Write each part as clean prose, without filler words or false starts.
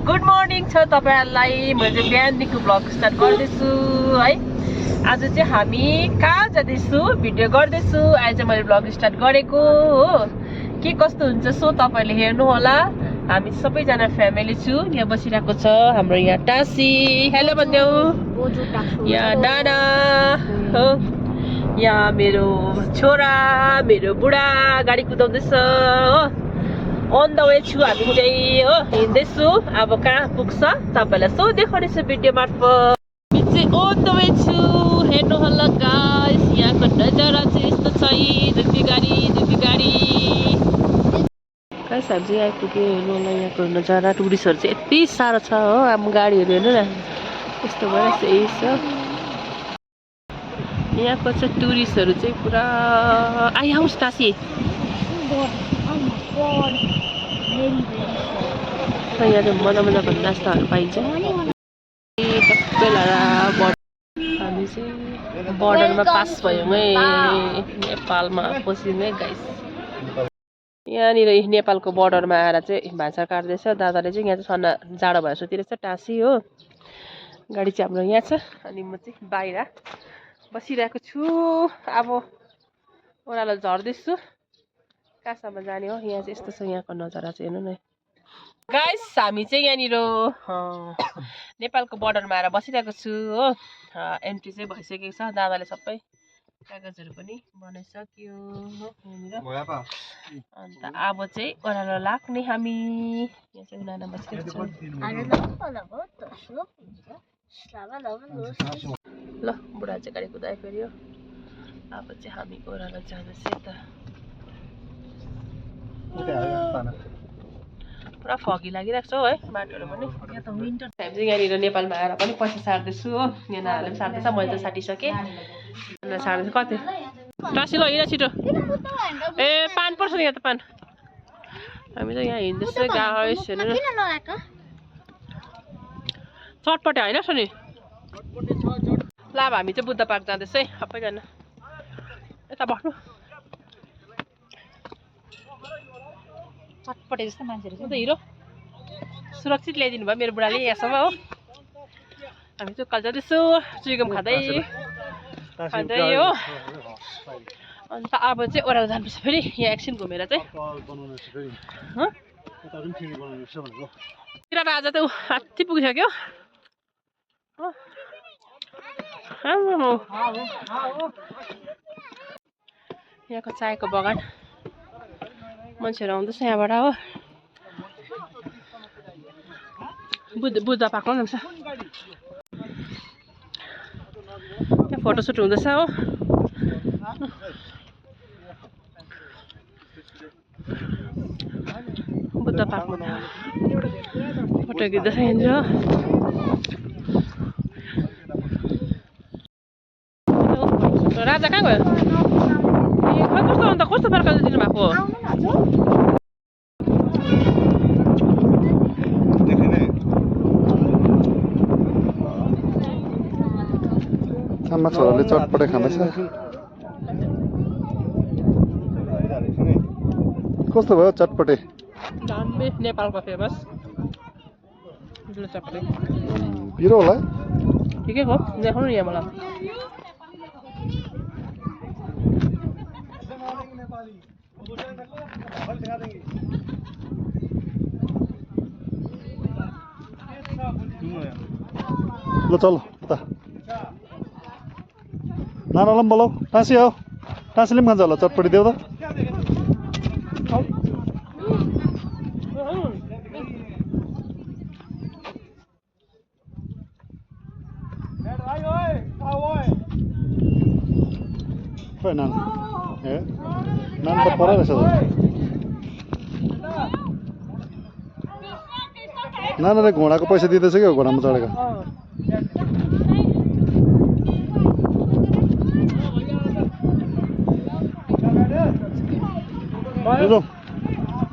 Good morning छ तपाईहरुलाई। म चाहिँ बिहानदेखि ब्लग स्टार्ट गर्दैछु है। आज चाहिँ हामी कहाँ जाँदैछु भिडियो गर्दैछु। आज चाहिँ मैले ब्लग स्टार्ट गरेको हो। के कस्तो हुन्छ सो तपाईहरुले हेर्नु होला। हामी सबैजना फ्यामिली छु। यहाँ बसिरहेको छ हाम्रो यहाँ टासी। हेलो भन्देऊ। यहाँ नाना हो। यहाँ मेरो छोरा मेरो बुढा गाडी कुदाउँदैछ हो। अन द वे छु हामी चाहिँ हो। हिँड्दैछु। अब कहाँ पुग्छ तपाईलाई सो देखाउनेछु भिडियो मार्फत। हामी चाहिँ अन द वे छु। हेर्नु होला गाइस। यहाँको नजारा चाहिँ यस्तो छ। दुई गाडी गाइस हामी चाहिँ आइपुग्यो। हेर्नु होला यहाँको नजारा। टुरिस्टहरू चाहिँ यति साह्रो छ हो। अब गाडीहरू हेर्नु न यस्तो भइरहेको यही छ। यहाँको चाहिँ टुरिस्टहरू चाहिँ पुरा आइहाउस् टासी। यहाँ चाहिँ मजाको नास्ताहरू पाइन्छ। हामी चाहिँ बर्डरमा पास भयौँ है। नेपालमा पस्यौँ है गाइस। यहाँनिर नेपालको बर्डरमा आएर चाहिँ भान्सा काट्दैछ दादाले चाहिँ। यहाँ चाहिँ सन्ना जाडो भएर सुतिरहेछ टासी हो। गाडी चाहिँ हाम्रो यहाँ छ। अनि म चाहिँ बाहिर बसिरहेको छु। अब ओह्रालो झर्दैछु। कहाँसम्म जाने हो। यहाँ चाहिँ यस्तो छ यहाँको नजारा चाहिँ हेर्नु न गाइस। हामी चाहिँ यहाँनिर नेपालको बर्डरमा आएर बसिरहेको छु हो। एन्ट्री चाहिँ भइसकेको छ। दादाले सबै कागजहरू पनि बनाइसक्यो हो यहाँनिर। अन्त अब चाहिँ ओह्रालो लाग्ने हामी। यहाँ चाहिँ उनीहरू बसिरहेको छ। ल बुढा चाहिँ गाडी कुदाइ फेरि। अब चाहिँ हामी ओह्रालो जाँदैछ त। पुरा फगी लागिरहेको छ है बाटोहरू पनि। हामी चाहिँ यहाँनिर नेपालमा आएर पनि पैसा सार्दैछु हो। यहाँ नानाले पनि सार्दैछ। मैले त साटिसकेँ। सार्दैछु कति टासी ल हिँड छिटो। ए पान पर्छ नि यहाँ त पान। हामी चाहिँ यहाँ हिँड्दैछ गाइस हेर्नु न। चटपटे होइन सुनि। ल अब हामी चाहिँ बुद्ध पार्क जाँदैछ है सबैजना। यता बस्नु। चटपटे जस्तो मान्छेहरू छ त हिरो। सुरक्षित ल्याइदिनु भयो मेरो बुढाले यहाँसम्म हो। हामी चाहिँ उकालो जाँदैछु चुइगम खाँदै हो। अन्त अब चाहिँ ओह्रालो जानुपर्छ फेरि। यहाँ एकछिन घुमेर चाहिँ आज त हात्ती पुगिसक्यो। यहाँको चायको बगान मान्छेहरू आउँदैछ यहाँबाट हो। बुद्ध पार्कमा जान्छ। यहाँ फोटोसुट हुँदैछ हो। बुद्ध पार्कमा फोटो खिच्दैछ यहाँनिर। राजा कहाँ गयो? कस्तो अन्त कस्तो प्रकारले दिनुभएको? आमा छोराले चटपटे खाँदैछ। कस्तो भयो चटपटे? दामी नेपालको फेमस चटपटे। पिरो होला ठिकै हो। देखाउनु नि यहाँ मलाई। ल चल उता नानालाई पनि बोलाऊ। टाँसी आऊ। टाँसीले पनि खान्छ होला चटपटी देऊ त। खोइ नाना ए नाना त पर रहेछ त। नानाले घोडाको पैसा दिँदैछ क्या घोडामा चढेको।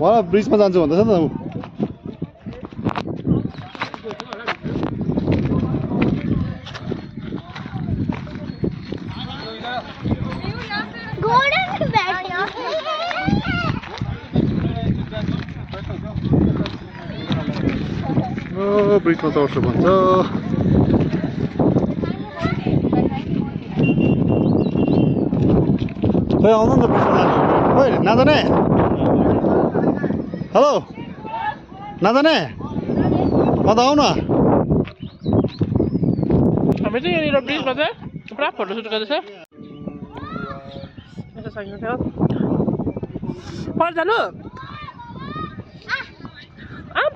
उहाँ ब्रिजमा जान्छु भन्दैछ नि त ऊ। ब्रिजमा चढ्छु भन्छ। खोइ आउनु नि त ब्रिजमा लानु। खोइ नजाने? हेलो नजाने? त आउ न। हामी चाहिँ यहाँनिर ब्रिजमा चाहिँ पुरा फोटोसुट गर्दैछ। यसो छैन थियो पर जानु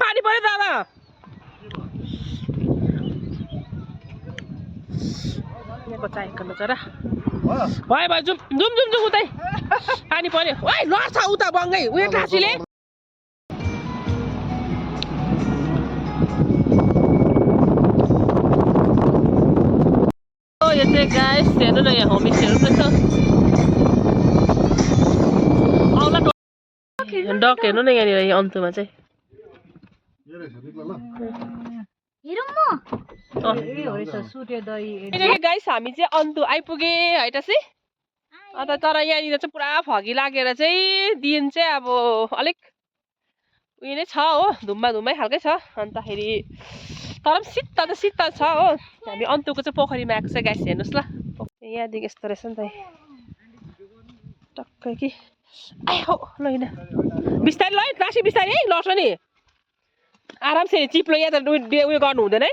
पानी पऱ्यो दादा। यहाँको चाहेको नचरा भयो भयो जुम जुम जुम जुम उतै पानी पऱ्यो ओइ लड्छ उता बङ्गै उयो टाँसीले। यो चाहिँ गाइस हेर्नु न यहाँ होमस्टेहरू पनि छ। आउला डक हेर्नु न यहाँनिर यहाँ अन्तमा चाहिँ गाइस हामी चाहिँ अन्तु आइपुगे है टाँसी। अन्त तर यहाँनिर चाहिँ पुरा फगी लागेर चाहिँ दिन चाहिँ अब अलिक उयो नै छ हो धुम्मा धुम्मै खालकै छ। अन्तखेरि तर पनि शीतल त शीतल छ हो। हामी अन्तुको चाहिँ पोखरीमा आएको छ गाइस हेर्नुहोस् ल। यहाँदेखि यस्तो रहेछ नि त टक्कै कि आयो ल हिँड बिस्तारै ल टाँसी बिस्तारै है लड्छ नि आरामसे चिप्लो यहाँ त उयो गर्नु हुँदैन है।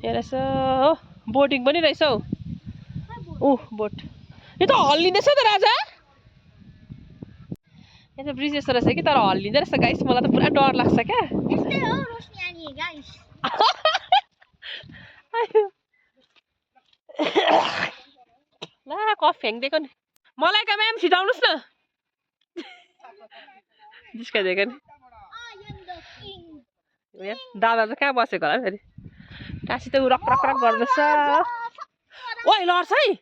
यहाँ रहेछ हो बोटिङ पनि रहेछ हौ। बोट यो त हल्लिँदैछ त राजा। यहाँ चाहिँ ब्रिज यस्तो रहेछ कि तर हल्लिँदै रहेछ गाइस। मलाई त पुरा डर लाग्छ क्या। ला कफ फ्याँकिदिएको नि मलाइका म्याम छिटाउनुहोस् न। जिस्काइदिएको नि दादा चाहिँ कहाँ बसेको होला फेरि। टाँसी त ऊ रक रक रक गर्दैछ। ओइ लड्छ है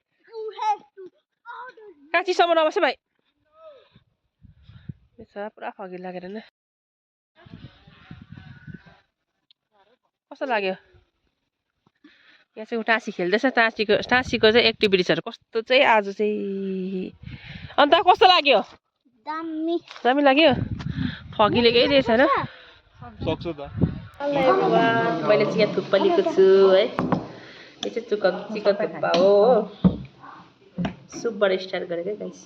कहाँ चिसोमा नबस्यो भाइ। पुरा फगी लागेर न कस्तो लाग्यो। यहाँ चाहिँ ऊ टाँसी खेल्दैछ। टाँसीको चाहिँ एक्टिभिटिजहरू कस्तो चाहिँ आज चाहिँ। अन्त कस्तो लाग्यो? दामी लाग्यो। फगीले केही दिएछ होइन सक्छु त। मैले चाहिँ यहाँ थुक्पा लिएको छु है। यो चाहिँ चिकन थुक्पा हो सुपबाट स्टार्ट गरेको गाइस।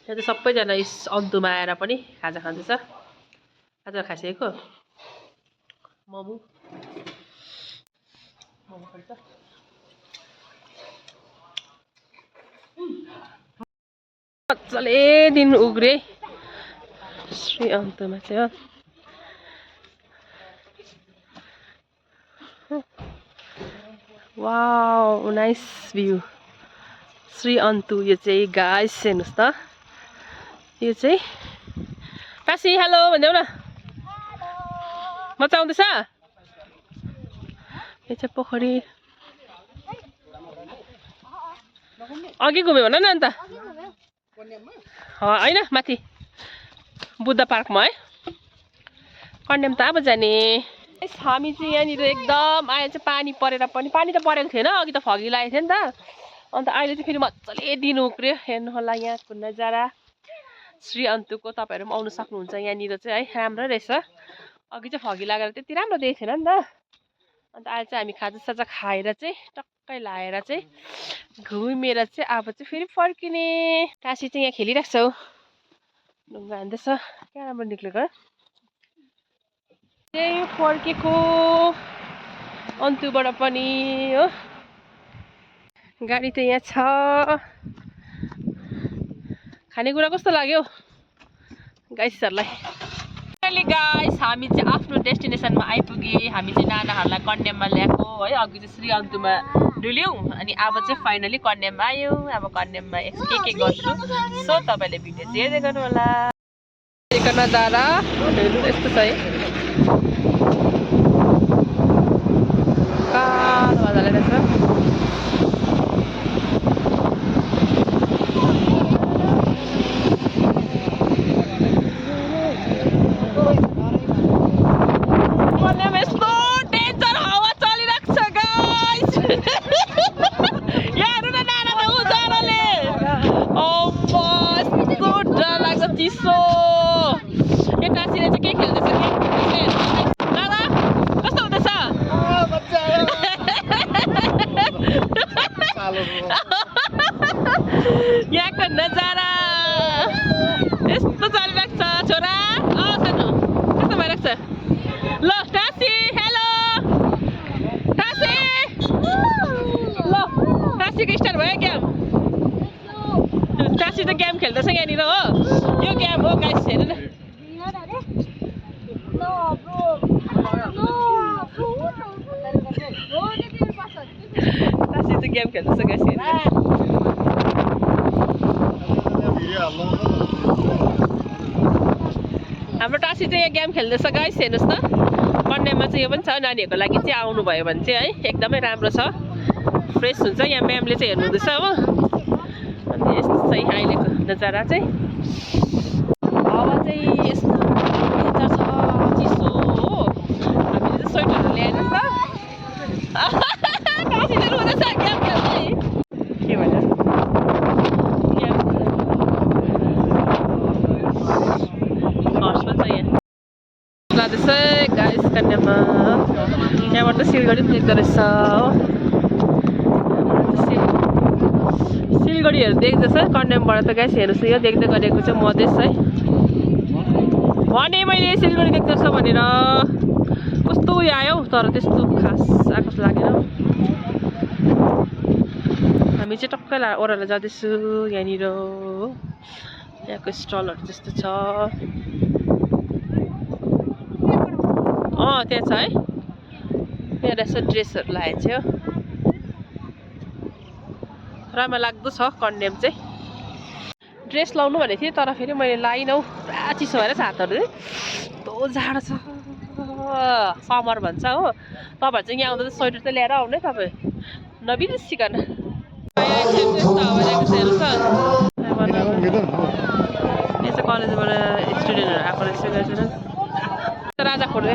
यहाँ चाहिँ सबैजना अन्तुमा आएर पनि खाजा खाँदैछ। खाजा खाइसकेको मोमो खान्छ। मजाले दिन उग्रे श्री अन्तुमा चाहिँ वाउ नाइस भ्यू श्री अन्तु। यो चाहिँ गाइस हेर्नुहोस् त यो चाहिँ टाँसी हेलो भनिदेऊ न मजा आउँदैछ। यो चाहिँ पोखरी अघि घुम्यो भन न अन्त होइन माथि बुद्ध पार्कमा है कन्याम त अब जाने। हामी चाहिँ यहाँनिर एकदम अहिले चाहिँ पानी परेर पनि पानी त परेको थिएन अघि त फगी लागेको थियो नि त। अन्त अहिले चाहिँ फेरि मजाले दिन उक्रियो हेर्नु होला यहाँको नजारा श्री अन्तुको। तपाईँहरू पनि आउनु सक्नुहुन्छ यहाँनिर चाहिँ है राम्रो रहेछ। अघि चाहिँ फगी लागेर त्यति राम्रो देखेको थिएन नि त। अन्त अहिले चाहिँ हामी खाजासाजा खाएर चाहिँ टक्कै लाएर चाहिँ घुमेर चाहिँ अब चाहिँ फेरि फर्किने। टाँसी चाहिँ यहाँ खेलिरहेको छ हौ ढुङ्गा हान्दैछ क्या राम्रो निक्लेको त्यही फर्केको अन्तुबाट पनि हो। गाडी त यहाँ छ। खानेकुरा कस्तो लाग्यो गाइसहरूलाई? गाइस हामी चाहिँ आफ्नो डेस्टिनेसनमा आइपुगे। हामी चाहिँ नानाहरूलाई कन्याममा ल्याएको है। अघि चाहिँ श्री अन्तुमा डुल्यौँ अनि अब चाहिँ फाइनली कन्याममा आयौँ। अब कन्याममा के गर्छु सो तपाईँले भिडियो चाहिँ हेर्दै गर्नु होला। नजारा यस्तो छ है कालो मजाले रहेछ। नजारा यस्तो चलिरहेको छ छोरा सानो कस्तो भइरहेको छ ल टासी हेलो टासी ल टासीको स्टार्ट भयो गेम टासी त गेम खेल्दैछ यहाँनिर हो यो गेम हो गाइस हेर्नु न टासी त गेम खेल्दैछ गाइस हेर्नु हाम्रो टासी चाहिँ यहाँ गेम खेल्दैछ गाइस हेर्नुहोस् त कन्यामा चाहिँ यो पनि छ नानीहरूको लागि चाहिँ आउनुभयो भने चाहिँ है एकदमै राम्रो छ फ्रेस हुन्छ यहाँ म्यामले चाहिँ हेर्नुहुँदैछ हो अनि यस्तो चाहिँ अहिलेको नजारा चाहिँ हावा चाहिँ यस्तो नेचर छ चिसो हो हामीले चाहिँ स्वेटरहरू ल्याएन नि त टासीले रुँदैछ गेम खेल्दै के भन्छ जाँदैछ गाइस कन्यामा यहाँबाट सिलगढी पनि देख्दो रहेछ सिलगढीहरू देख्दैछ कन्यामबाट त गाइस हेर्नुहोस् यो देख्दै गरेको चाहिँ मधेस है भने मैले सिलगढी देख्दैछ भनेर कस्तो उयो आयो तर त्यस्तो खास आएको जस्तो लागेन हामी चाहिँ टक्कै ओह्रालो जाँदैछु यहाँनिर यहाँको स्टलहरू त्यस्तो छ त्यहाँ छ है त्यहाँ रहेछ ड्रेसहरू लगाएको थियो राम्रो लाग्दो छ कन्डेम चाहिँ ड्रेस लाउनु भनेको थिएँ तर फेरि मैले लाइनँ पुरा चिसो भएर हातहरू यस्तो जाडो छ समर भन्छ हो तपाईँहरू चाहिँ यहाँ आउँदा चाहिँ स्वेटर चाहिँ ल्याएर आउनु है तपाईँ नबिर्सिकन यहाँ चाहिँ कलेजबाट स्टुडेन्टहरू आएको रहेछ गाइस राजा फोटो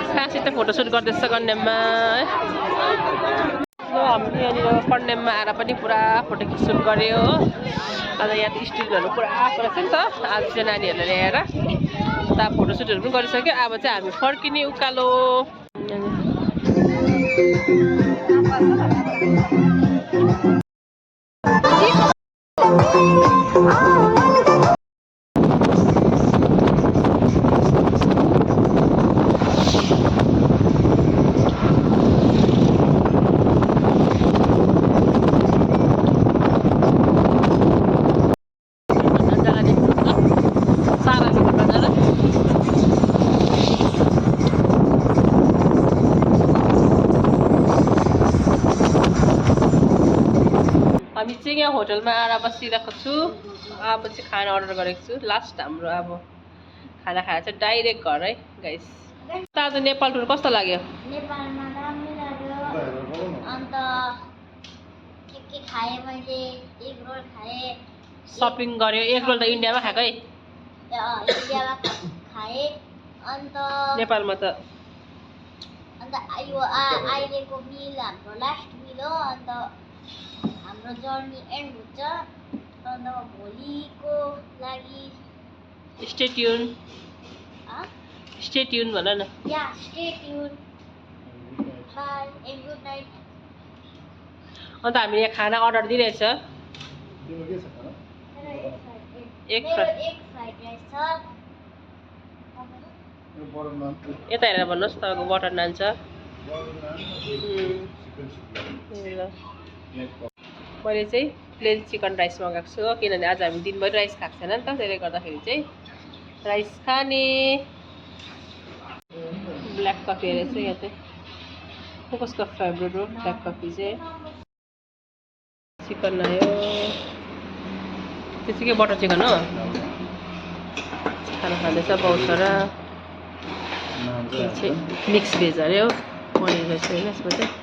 साँसित फोटोसुट गर्दैछ कन्याममा है हामीले यहाँनिर कन्याममा आएर पनि पुरा फोटो सुट गऱ्यो हो अन्त यहाँ त स्टुडेन्टहरू पुरा आएको रहेछ नि त आज चाहिँ नानीहरूलाई ल्याएर त फोटोसुटहरू पनि गरिसक्यो अब चाहिँ हामी फर्किने उकालो हामी चाहिँ यहाँ होटलमा आएर बसिरहेको छु अब चाहिँ खाना अर्डर गरेको छु लास्ट हाम्रो अब खाना खाएर चाहिँ डाइरेक्ट घर है गाइस आज नेपाल टुर कस्तो लाग्यो नेपालमा राम्रो लाग्यो अन्त के खाएँ मैले एग रोल खाएँ सपिङ गर्यो एग रोल त इन्डियामा खाएको है इन्डियामा खाएँ अन्त नेपालमा त यो अहिलेको मिल हाम्रो लास्ट मिल हो अन्त हाम्रो जर्नी एन्ड हुन्छ अन्त भोलिको लागि स्टे ट्युन भन न या stay tune bye and good night अन्त हामीले यहाँ खाना अर्डर दिइरहेछ एक फ्राइड राइस छ यता हेरेर भन्नुहोस् तपाईँको बटर नान छ मैले चाहिँ प्लेन चिकन राइस मगाएको छु किनभने आज हामी दिनभरि राइस खाएको छैन नि त त्यसले गर्दाखेरि चाहिँ राइस खाने ब्ल्याक कफी रहेछ यहाँ चाहिँ कसको फेभरेट हो ब्ल्याक कफी चाहिँ चिकन आयो त्यो चाहिँ के बटर चिकन हो खाना खाँदैछ बहुछरा मिक्स भेज अरे हो पनिर रहेछ होइन यसमा चाहिँ